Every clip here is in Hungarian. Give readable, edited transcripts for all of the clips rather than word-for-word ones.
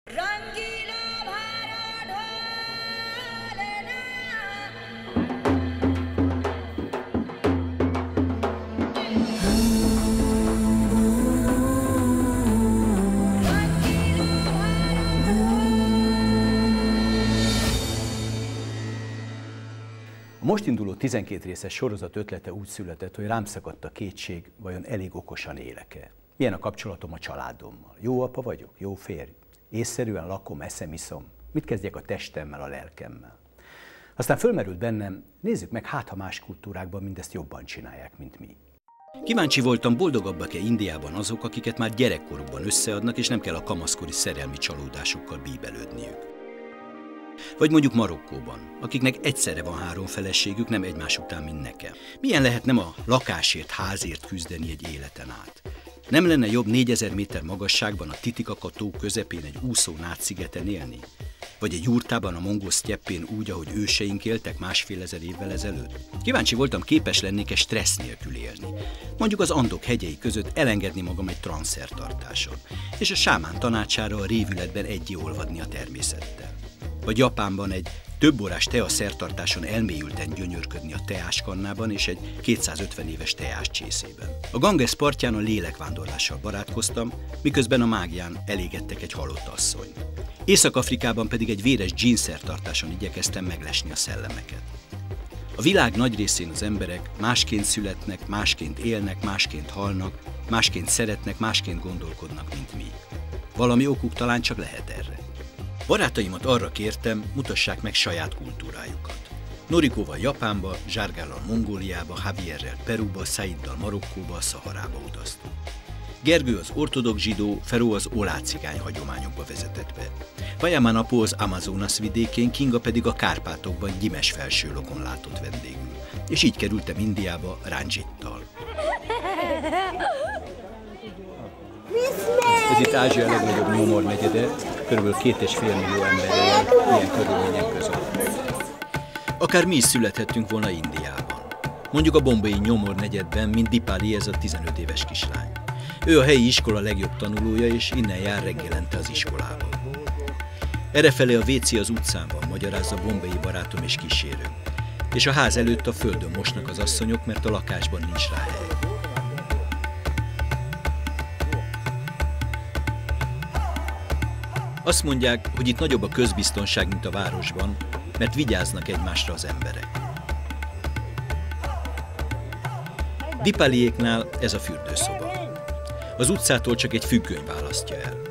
A most induló 12 részes sorozat ötlete úgy született, hogy rám szakadt a kétség, vajon elég okosan élek-e. Milyen a kapcsolatom a családommal? Jó apa vagyok? Jó férj? Észszerűen lakom, eszem, iszom? Mit kezdjek a testemmel, a lelkemmel? Aztán fölmerült bennem, nézzük meg, hát ha más kultúrákban mindezt jobban csinálják, mint mi. Kíváncsi voltam, boldogabbak-e Indiában azok, akiket már gyerekkorukban összeadnak, és nem kell a kamaszkori szerelmi csalódásokkal bíbelődniük. Vagy mondjuk Marokkóban, akiknek egyszerre van 3 feleségük, nem egymás után, mint nekem. Milyen lehet nem a lakásért, házért küzdeni egy életen át? Nem lenne jobb 4000 méter magasságban a Titicaca-tó közepén egy úszó Nád-szigeten élni? Vagy egy jurtában a mongol sztyeppén úgy, ahogy őseink éltek 1500 évvel ezelőtt? Kíváncsi voltam, képes lennék-e stressz nélkül élni. Mondjuk az Andok hegyei között elengedni magam egy transzertartáson, és a sámán tanácsára a révületben egyé olvadni a természettel. Vagy Japánban egy több órás teaszertartáson elmélyülten gyönyörködni a teáskannában és egy 250 éves teás csészében. A Ganges partján a lélekvándorlással barátkoztam, miközben a mágián elégettek egy halott asszonyt. Észak-Afrikában pedig egy véres dzsínszertartáson igyekeztem meglesni a szellemeket. A világ nagy részén az emberek másként születnek, másként élnek, másként halnak, másként szeretnek, másként gondolkodnak, mint mi. Valami okuk talán csak lehet erre. Barátaimat arra kértem, mutassák meg saját kultúrájukat. Norikóval Japánba, Zsárgállal Mongóliába, Javierrel Peruba, Szaiddal Marokkóba, Szaharába utaztunk. Gergő az ortodox zsidó, Feró az olácigány hagyományokba vezetett be. Vajamán apó az Amazonas vidékén, Kinga pedig a Kárpátokban Gyimes felsőlokon látott vendégül. És így kerültem Indiába Ranjittal. Ez itt Ázsia legnagyobb nyomor negyede, kb. 2,5 millió ember él ilyen körülmények között. Akár mi is születhettünk volna Indiában. Mondjuk a bombai nyomor negyedben, mint Dipali, ez a 15 éves kislány. Ő a helyi iskola legjobb tanulója, és innen jár reggelente az iskolába. Errefelé a WC az utcán van, magyarázza bombai barátom és kísérő. És a ház előtt a földön mosnak az asszonyok, mert a lakásban nincs rá hely. Azt mondják, hogy itt nagyobb a közbiztonság, mint a városban, mert vigyáznak egymásra az emberek. Dipaliéknál ez a fürdőszoba. Az utcától csak egy függöny választja el.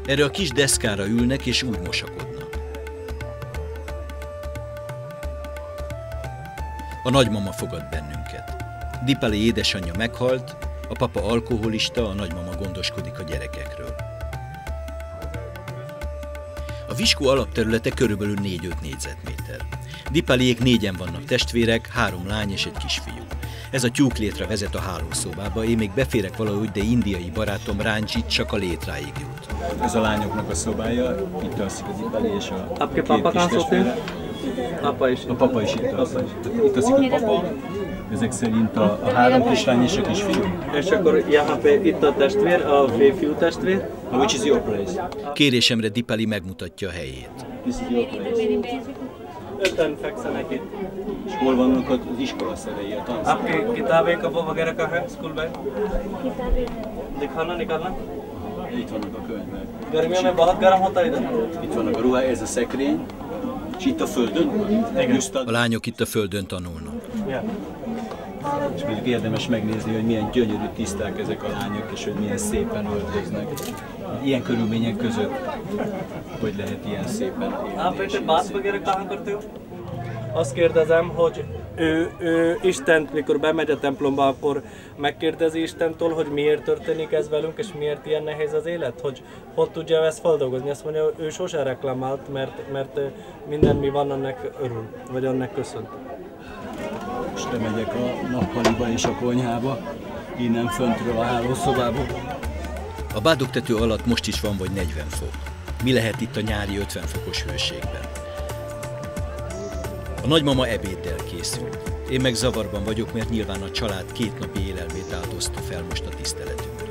Erre a kis deszkára ülnek és úgy mosakodnak. A nagymama fogad bennünket. Dipali édesanyja meghalt, a papa alkoholista, a nagymama gondoskodik a gyerekekről. A viskó alapterülete körülbelül 4-5 négyzetméter. Dipaliék 4-en vannak testvérek, 3 lány és egy kisfiú. Ez a tyúklétre vezet a hálószobába, én még beférek valahogy, de indiai barátom Ranjit csak a létráig jut. Ez a lányoknak a szobája, itt alszik a Dipali és a két kis testvére. A papa is itt alszik. Itt alszik a papa. Ezek szerint a 3 kislány és a kisfiú. És akkor itt a testvér, a férfiú testvér. Which is your place? Kérésemre Dipali megmutatja a helyét. This is your place. 5-en fekszenek itt. És hol vannak az iskolaszerei, a tanszék? आपके किताबें कब वगैरह का है स्कूल में? दिखाना निकालना? Itt vannak a könyvek. गर्मियों में बहुत गर्म होता है इधर. Itt vannak a ruhák, ez a szekrény. És itt a földön? A lányok itt a földön tanulnak. Yeah. És mondjuk érdemes megnézni, hogy milyen gyönyörű tiszták ezek a lányok, és hogy milyen szépen öltöznek. Ilyen körülmények között, hogy lehet ilyen szépen élni. Azt kérdezem, hogy ő Istent, mikor bemegy a templomba, akkor megkérdezi Istentől, hogy miért történik ez velünk, és miért ilyen nehéz az élet? Hogy tudja ezt feldolgozni? Azt mondja, ő sose reklamált, mert minden mi van, annak örül, vagy annak köszön. Most megyek a nappaliba és a konyhába, innen föntről a hálószobába. A bádogtető alatt most is van vagy 40 fok. Mi lehet itt a nyári 50 fokos hőségben? A nagymama ebéddel készül. Én meg zavarban vagyok, mert nyilván a család 2 napi élelmét áldozta fel most a tiszteletünkre.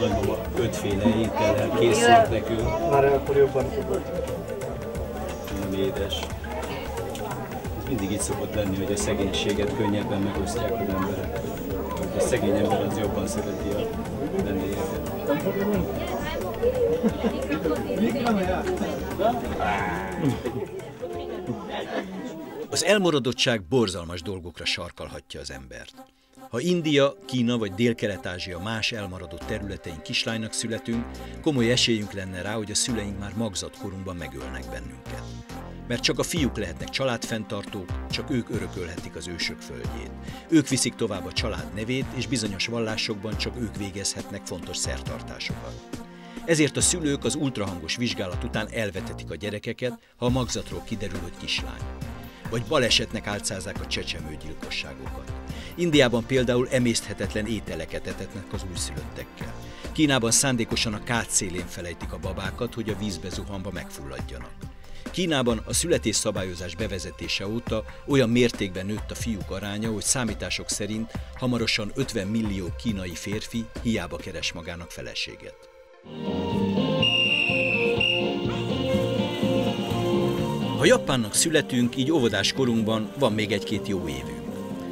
nagymama 5 féle étellel készült nekünk. Már akkor jobban tudod. Nem édes. Ez mindig így szokott lenni, hogy a szegénységet könnyebben megosztják az emberek. A szegény ember az jobban szereti a vendégeket. Az elmaradottság borzalmas dolgokra sarkalhatja az embert. Ha India, Kína vagy Dél-Kelet-Ázsia más elmaradott területein kislánynak születünk, komoly esélyünk lenne rá, hogy a szüleink már magzatkorunkban megölnek bennünket. Mert csak a fiúk lehetnek családfenntartók, csak ők örökölhetik az ősök földjét. Ők viszik tovább a család nevét, és bizonyos vallásokban csak ők végezhetnek fontos szertartásokat. Ezért a szülők az ultrahangos vizsgálat után elvetetik a gyerekeket, ha a magzatról kiderül, hogy kislány. Vagy balesetnek álcázzák a csecsemőgyilkosságokat. Indiában például emészthetetlen ételeket etetnek az újszülöttekkel. Kínában szándékosan a kád szélén felejtik a babákat, hogy a vízbe zuhanva megfulladjanak. Kínában a születésszabályozás bevezetése óta olyan mértékben nőtt a fiúk aránya, hogy számítások szerint hamarosan 50 millió kínai férfi hiába keres magának feleséget. Ha Japánnak születünk, így óvodás korunkban van még egy-két jó évünk,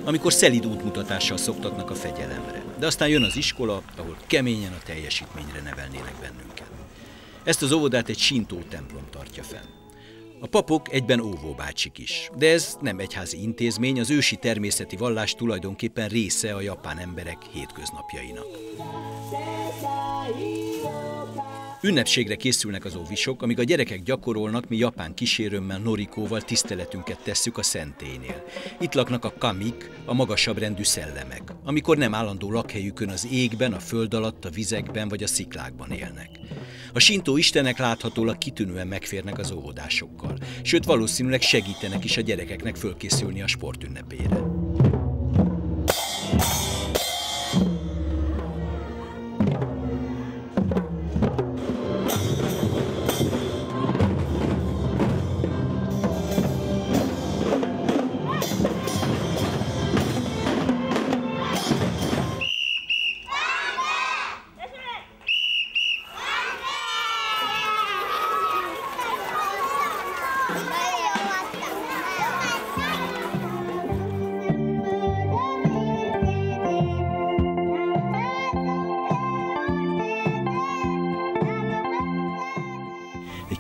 amikor szelíd útmutatással szoktatnak a fegyelemre, de aztán jön az iskola, ahol keményen a teljesítményre nevelnének bennünket. Ezt az óvodát egy sintó templom tartja fenn. A papok egyben óvóbácsik is, de ez nem egyházi intézmény, az ősi természeti vallás tulajdonképpen része a japán emberek hétköznapjainak. Ünnepségre készülnek az óvisok, amíg a gyerekek gyakorolnak, mi japán kísérőmmel, Norikóval tiszteletünket tesszük a szentélynél. Itt laknak a kamik, a magasabb rendű szellemek, amikor nem állandó lakhelyükön az égben, a föld alatt, a vizekben vagy a sziklákban élnek. A sintó istenek láthatólag kitűnően megférnek az óvodásokkal, sőt valószínűleg segítenek is a gyerekeknek fölkészülni a sportünnepére.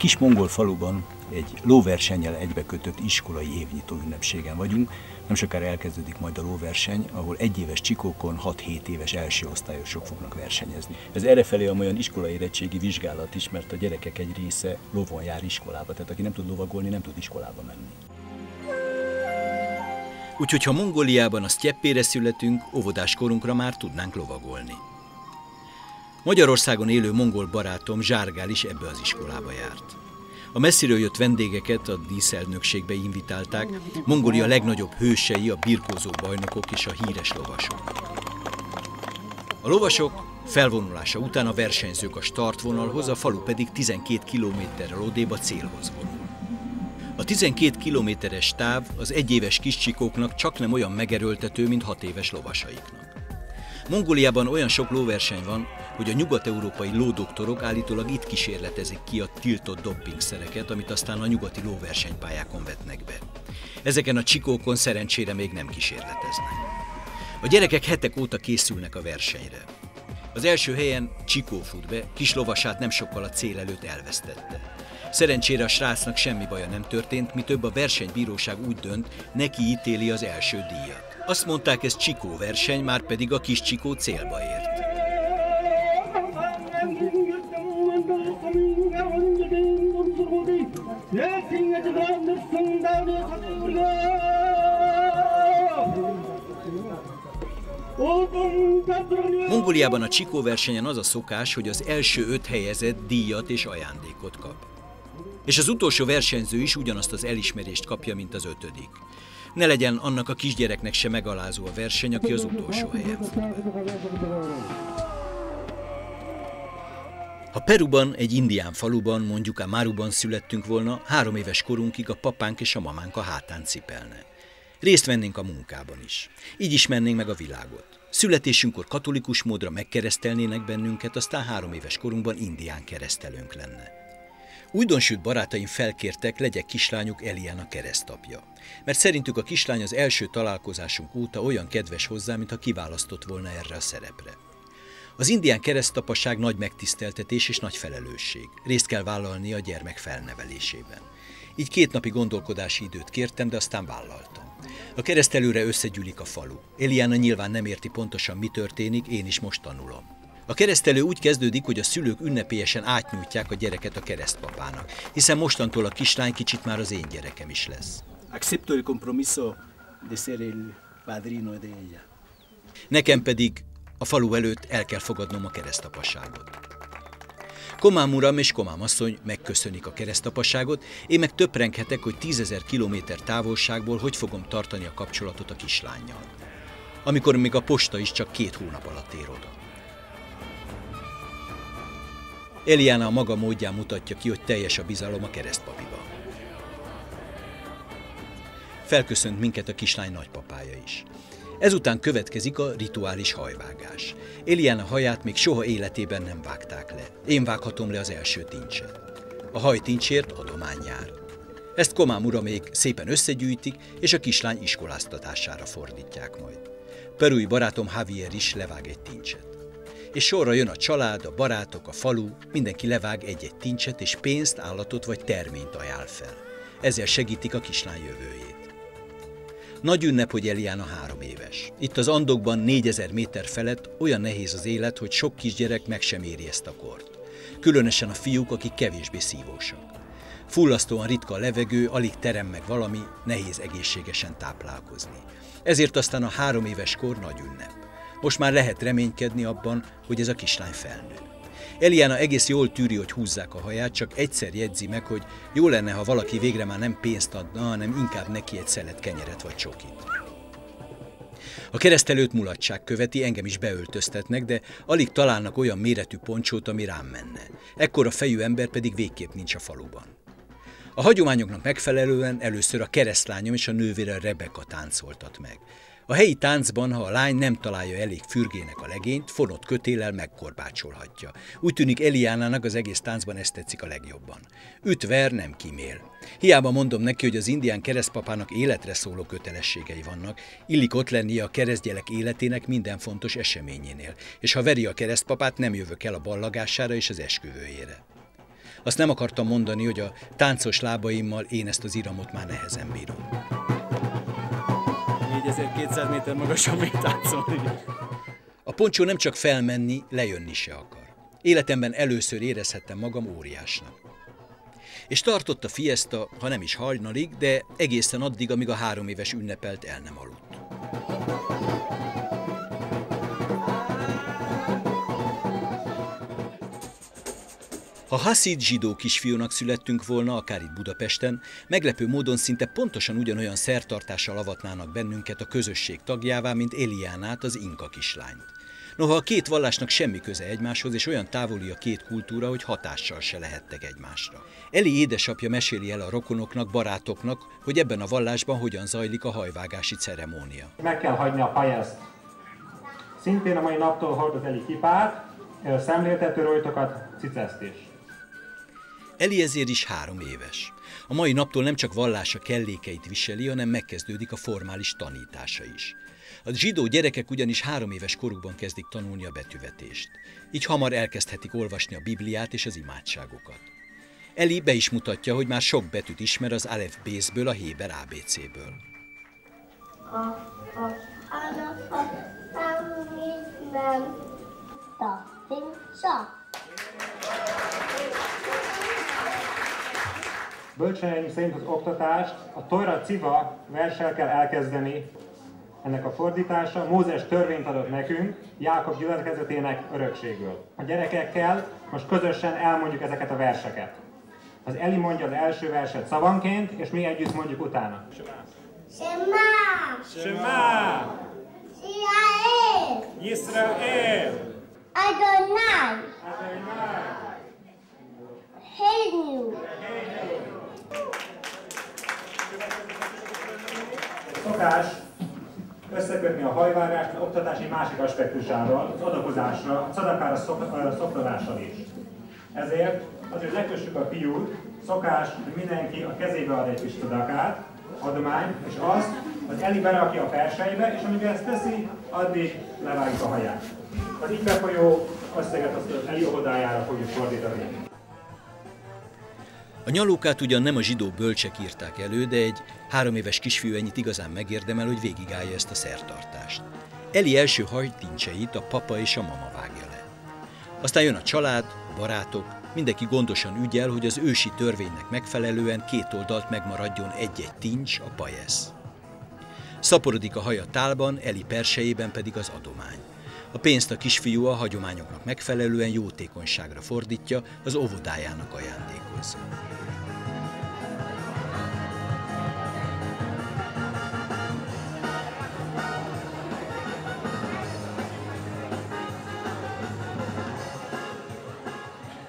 Kis mongol faluban egy lóversennyel egybekötött iskolai évnyitó ünnepségen vagyunk. Nem sokára elkezdődik majd a lóverseny, ahol 1 éves csikókon 6-7 éves első osztályosok fognak versenyezni. Ez errefelé olyan iskolai érettségi vizsgálat is, mert a gyerekek egy része lovon jár iskolába, tehát aki nem tud lovagolni, nem tud iskolába menni. Úgyhogy ha Mongóliában a sztyeppére születünk, óvodás korunkra már tudnánk lovagolni. Magyarországon élő mongol barátom Zsárgál is ebbe az iskolába járt. A messziről jött vendégeket a díszelnökségbe invitálták, Mongólia legnagyobb hősei, a birkózó bajnokok és a híres lovasok. A lovasok felvonulása után a versenyzők a startvonalhoz, a falu pedig 12 kilométerrel odébb a célhoz vonul. A 12 kilométeres táv az 1 éves kiscsikóknak csaknem olyan megerőltető, mint 6 éves lovasaiknak. Mongóliában olyan sok lóverseny van, hogy a nyugat-európai lódoktorok állítólag itt kísérletezik ki a tiltott doppingszereket, amit aztán a nyugati lóversenypályákon vetnek be. Ezeken a csikókon szerencsére még nem kísérleteznek. A gyerekek hetek óta készülnek a versenyre. Az első helyen Csikó fut be, kis lovasát nem sokkal a cél előtt elvesztette. Szerencsére a srácnak semmi baja nem történt, mi több a versenybíróság úgy dönt, neki ítéli az első díjat. Azt mondták, ez Csikó verseny, már pedig a kis Csikó célba ért. Mongóliában a Csikó versenyen az a szokás, hogy az első 5 helyezett díjat és ajándékot kap. És az utolsó versenyző is ugyanazt az elismerést kapja, mint az 5. Ne legyen annak a kisgyereknek se megalázó a verseny, aki az utolsó helyen fut be. Ha Peruban, egy indián faluban, mondjuk a Maruban születtünk volna, 3 éves korunkig a papánk és a mamánk a hátán cipelne. Részt vennénk a munkában is. Így ismernénk meg a világot. Születésünkkor katolikus módra megkeresztelnének bennünket, aztán 3 éves korunkban indián keresztelőnk lenne. Újdonsült barátaim felkértek, legyek kislányuk Eliana keresztapja, mert szerintük a kislány az első találkozásunk óta olyan kedves hozzá, mintha kiválasztott volna erre a szerepre. Az indián keresztapaság nagy megtiszteltetés és nagy felelősség. Részt kell vállalni a gyermek felnevelésében. Így 2 napi gondolkodási időt kértem, de aztán vállaltam. A keresztelőre összegyűlik a falu. Eliana nyilván nem érti pontosan, mi történik, én is most tanulom. A keresztelő úgy kezdődik, hogy a szülők ünnepélyesen átnyújtják a gyereket a keresztpapának, hiszen mostantól a kislány kicsit már az én gyerekem is lesz. Accepto el compromiso de ser el padrino de ella. Nekem pedig a falu előtt el kell fogadnom a keresztapasságot. Komám uram és komám asszony megköszönik a keresztapasságot, én meg töprenghetek, hogy 10 000 kilométer távolságból hogy fogom tartani a kapcsolatot a kislánnyal. Amikor még a posta is csak 2 hónap alatt ér oda. Eliana a maga módján mutatja ki, hogy teljes a bizalom a keresztpapiban. Felköszönt minket a kislány nagypapája is. Ezután következik a rituális hajvágás. Eliana haját még soha életében nem vágták le. Én vághatom le az első tincset. A hajtincsért adomány jár. Ezt komám uramék szépen összegyűjtik, és a kislány iskoláztatására fordítják majd. Perui barátom Javier is levág egy tincset. És sorra jön a család, a barátok, a falu, mindenki levág egy-egy tincset, és pénzt, állatot vagy terményt ajánl fel. Ezzel segítik a kislány jövőjét. Nagy ünnep, hogy Eliana 3 éves. Itt az Andokban 4000 méter felett olyan nehéz az élet, hogy sok kisgyerek meg sem éri ezt a kort. Különösen a fiúk, akik kevésbé szívósak. Fullasztóan ritka a levegő, alig terem meg valami, nehéz egészségesen táplálkozni. Ezért aztán a 3 éves kor nagy ünnep. Most már lehet reménykedni abban, hogy ez a kislány felnő. Eliana egész jól tűri, hogy húzzák a haját, csak egyszer jegyzi meg, hogy jó lenne, ha valaki végre már nem pénzt adna, hanem inkább neki egy szelet kenyeret vagy csokit. A keresztelőt mulatság követi, engem is beöltöztetnek, de alig találnak olyan méretű poncsót, ami rám menne. Ekkora fejű ember pedig végképp nincs a faluban. A hagyományoknak megfelelően először a keresztlányom és a nővére Rebeka táncoltat meg. A helyi táncban, ha a lány nem találja elég fürgének a legényt, fonott kötéllel megkorbácsolhatja. Úgy tűnik Eliánának az egész táncban ezt tetszik a legjobban. Üt, ver, nem kímél. Hiába mondom neki, hogy az indián keresztpapának életre szóló kötelességei vannak, illik ott lennie a keresztgyerek életének minden fontos eseményénél, és ha veri a keresztpapát, nem jövök el a ballagására és az esküvőjére. Azt nem akartam mondani, hogy a táncos lábaimmal én ezt az iramot már nehezen bírom. 4200 méter magasan még táncolni. A poncsó nem csak felmenni, lejönni se akar. Életemben először érezhettem magam óriásnak. És tartott a fiesta, ha nem is hajnalig, de egészen addig, amíg a 3 éves ünnepelt el nem aludt. Ha haszid zsidó kisfiúnak születtünk volna, akár itt Budapesten, meglepő módon szinte pontosan ugyanolyan szertartással avatnának bennünket a közösség tagjává, mint Eliánát, az inka kislányt. Noha a 2 vallásnak semmi köze egymáshoz, és olyan távoli a 2 kultúra, hogy hatással se lehettek egymásra. Eli édesapja meséli el a rokonoknak, barátoknak, hogy ebben a vallásban hogyan zajlik a hajvágási ceremónia. Meg kell hagyni a pajeszt. Szintén a mai naptól hordoz Eli kipát, szemléltető rojtokat, ciceszt is. Eliezer is 3 éves. A mai naptól nem csak vallása kellékeit viseli, hanem megkezdődik a formális tanítása is. A zsidó gyerekek ugyanis 3 éves korukban kezdik tanulni a betűvetést. Így hamar elkezdhetik olvasni a Bibliát és az imádságokat. Eli be is mutatja, hogy már sok betűt ismer az Alef Bészből, a Héber ABC-ből. Bölcseneim szerint az oktatást a Tóra Civa verssel kell elkezdeni. Ennek a fordítása Mózes törvényt adott nekünk, Jákob gyülekezetének örökségül. A gyerekekkel most közösen elmondjuk ezeket a verseket. Az Eli mondja az első verset szavanként, és mi együtt mondjuk utána. Shema! Shema! Yisrael! Yisrael! Adonai! Adonai! Heinu! Szokás összekötni a hajvágást az oktatási másik aspektusával, az adakozásra, a szadakára szoktatással is. Ezért azért lekössük a fiút, szokás, hogy mindenki a kezébe ad egy kis szadakát, adományt, és azt az Eli berakja a perseibe, és amíg ezt teszi, addig levágjuk a haját. Az így befolyó összeget azt az Eli óvodájára fogjuk fordítani. A nyalókát ugyan nem a zsidó bölcsek írták elő, de egy 3 éves kisfiú ennyit igazán megérdemel, hogy végigállja ezt a szertartást. Eli első hajtincseit a papa és a mama vágja le. Aztán jön a család, a barátok, mindenki gondosan ügyel, hogy az ősi törvénynek megfelelően 2 oldalt megmaradjon egy-egy tincs, a pajesz. Szaporodik a haja tálban, Eli persejében pedig az adomány. A pénzt a kisfiú a hagyományoknak megfelelően jótékonyságra fordítja, az óvodájának ajándékozza.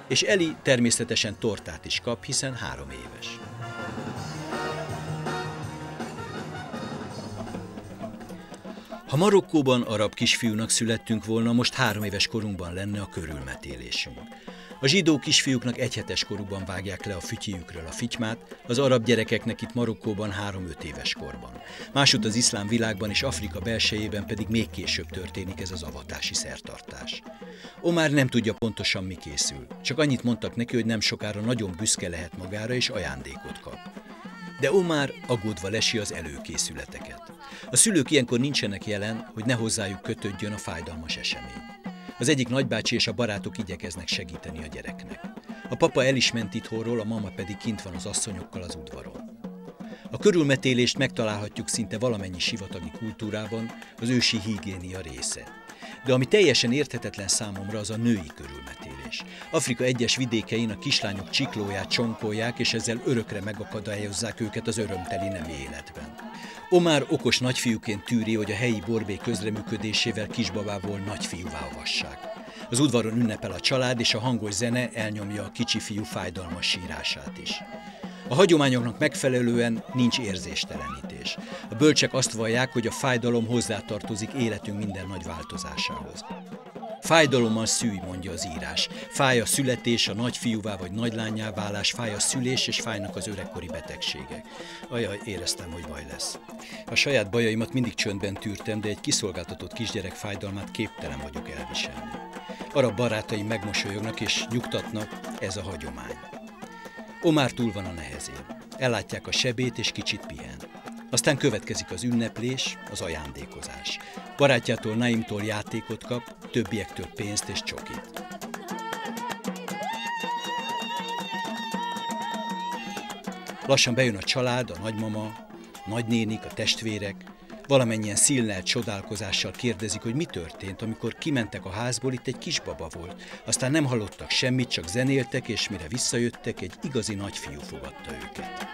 És Eli természetesen tortát is kap, hiszen 3 éves. Ha Marokkóban arab kisfiúnak születtünk volna, most 3 éves korunkban lenne a körülmetélésünk. A zsidó kisfiúknak 1 hetes korukban vágják le a fütyjükről a fitymát, az arab gyerekeknek itt Marokkóban 3-5 éves korban. Másút az iszlám világban és Afrika belsejében pedig még később történik ez az avatási szertartás. Omar nem tudja pontosan, mi készül. Csak annyit mondtak neki, hogy nem sokára nagyon büszke lehet magára és ajándékot kap. De Omar aggódva lesi az előkészületeket. A szülők ilyenkor nincsenek jelen, hogy ne hozzájuk kötődjön a fájdalmas esemény. Az egyik nagybácsi és a barátok igyekeznek segíteni a gyereknek. A papa el is ment itthonról, a mama pedig kint van az asszonyokkal az udvaron. A körülmetélést megtalálhatjuk szinte valamennyi sivatagi kultúrában, az ősi higiénia része. De ami teljesen érthetetlen számomra, az a női körülmetélés. Afrika egyes vidékein a kislányok csiklóját csonkolják, és ezzel örökre megakadályozzák őket az örömteli nemi életben. Omar okos nagyfiúként tűri, hogy a helyi borbély közreműködésével kisbabából nagyfiúvá avassák. Az udvaron ünnepel a család, és a hangos zene elnyomja a kicsi fiú fájdalmas sírását is. A hagyományoknak megfelelően nincs érzéstelenítés. A bölcsek azt vallják, hogy a fájdalom hozzátartozik életünk minden nagy változásához. Fájdalommal szülj, mondja az írás. Fáj a születés, a nagyfiúvá vagy nagylánnyá válás, fáj a szülés, és fájnak az öregkori betegségek. Ajaj, éreztem, hogy baj lesz. A saját bajaimat mindig csöndben tűrtem, de egy kiszolgáltatott kisgyerek fájdalmát képtelen vagyok elviselni. Arab barátaim megmosolyognak és nyugtatnak, ez a hagyomány. Omar túl van a nehezén. Ellátják a sebét és kicsit pihen. Aztán következik az ünneplés, az ajándékozás. Barátjától, Naimtól játékot kap, többiektől pénzt és csokit. Lassan bejön a család, a nagymama, a nagynénik, a testvérek. Valamennyien színnelt csodálkozással kérdezik, hogy mi történt, amikor kimentek a házból, itt egy kisbaba volt. Aztán nem hallottak semmit, csak zenéltek, és mire visszajöttek, egy igazi nagyfiú fogadta őket.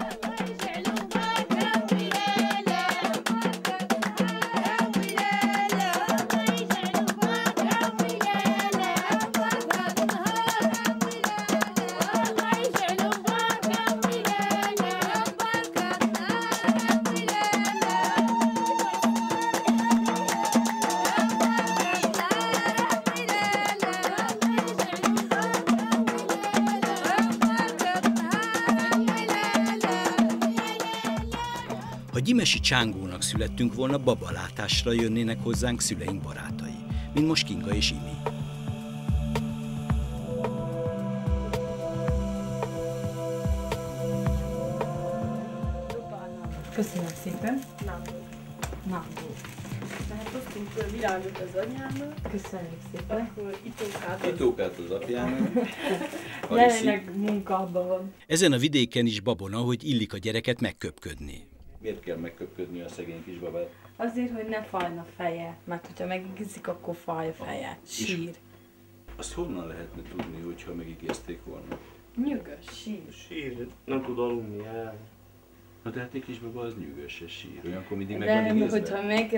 Ha gyimesi csángónak születtünk volna, babalátásra jönnének hozzánk szüleink barátai, mint most Kinga és Imi. Köszönöm szépen. Na. Tehát hoztunk virágot az anyámnak. Köszönjük szépen. Akkor Itókát az apjának. Jelenleg munkában van. Ezen a vidéken is babona, hogy illik a gyereket megköpködni. Miért kell megköpködni a szegény kisbabát? Azért, hogy ne fájna feje, mert hogyha megigézik, akkor fáj a feje. Sír. Azt honnan lehetne tudni, hogyha megigézték volna? Nyugodt, sír. Sír, nem tud aludni el. Na tehát egy kisbaba az nyűgös és sír, olyankor mindig meg De van igézve? hogyha meg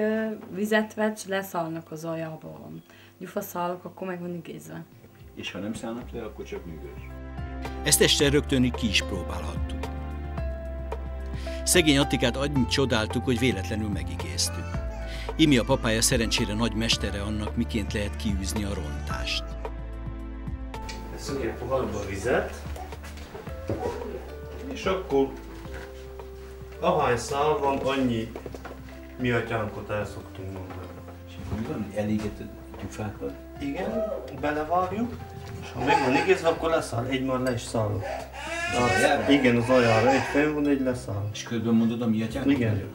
vizet vetsz, leszállnak az ajából. Gyufaszálok, akkor meg van igézve. És ha nem szállnak le, akkor csak nyűgös. Ezt este rögtön ki is próbálhattuk. Szegény Attikát annyit csodáltuk, hogy véletlenül megigéztük. Imi a papája szerencsére nagy mestere annak, miként lehet kiűzni a rontást. Veszünk egy pohárba vizet, és akkor ahány szál van, annyi mi atyánkot el szoktunk mondani. És akkor van elégetett gyufákat? Igen, belevágjuk, és ha meg van igézve, akkor leszáll. Egy már le is szállott. Igen, az aljára. Egy fenn van, egy leszáll. És közben mondod a mi atyánkot? Igen.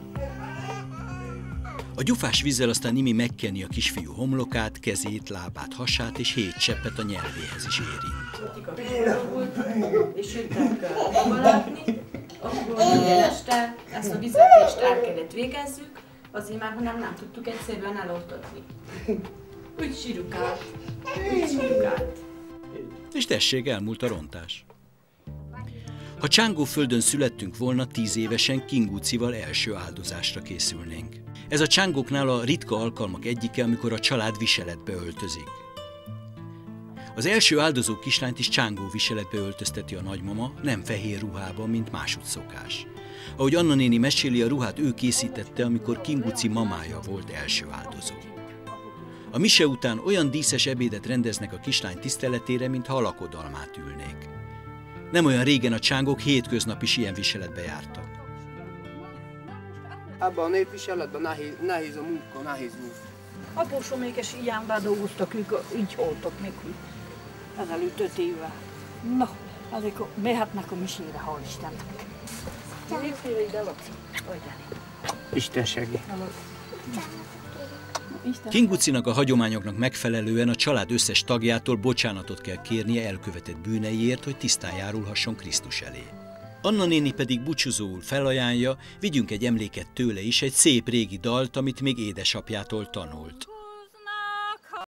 A gyufás vízzel aztán Imi megkeni a kisfiú homlokát, kezét, lábát, hasát, és 7 cseppet a nyelvéhez is érint. És jöttek látni, akkor este ezt a vizetést el kellett végezzük, azért már nem tudtuk egyszerűen eloltatni. Úgy sirukált. És tessék, elmúlt a rontás. Ha Csángóföldön születtünk volna, 10 évesen Kingúcival első áldozásra készülnénk. Ez a csángóknál a ritka alkalmak egyike, amikor a család viseletbe öltözik. Az első áldozó kislányt is csángó viseletbe öltözteti a nagymama, nem fehér ruhában, mint másutt szokás. Ahogy Anna néni meséli, a ruhát ő készítette, amikor Kingúci mamája volt első áldozó. A mise után olyan díszes ebédet rendeznek a kislány tiszteletére, mintha a lakodalmát ülnék. Nem olyan régen a csángók hétköznap is ilyen viseletbe jártak. Ebben a népviseletben nehéz a munka, nehéz munka. Apósomékes ilyenben dolgoztak, ők így holtak még, ezelőtt 5 évvel. Na, azért mehetnek a misére, hál' Istennek. Lépjél ide, Laci. Isten segít. Kingúcinak a hagyományoknak megfelelően a család összes tagjától bocsánatot kell kérnie elkövetett bűneiért, hogy tisztán járulhasson Krisztus elé. Anna néni pedig búcsúzóul felajánlja, vigyünk egy emléket tőle is, egy szép régi dalt, amit még édesapjától tanult.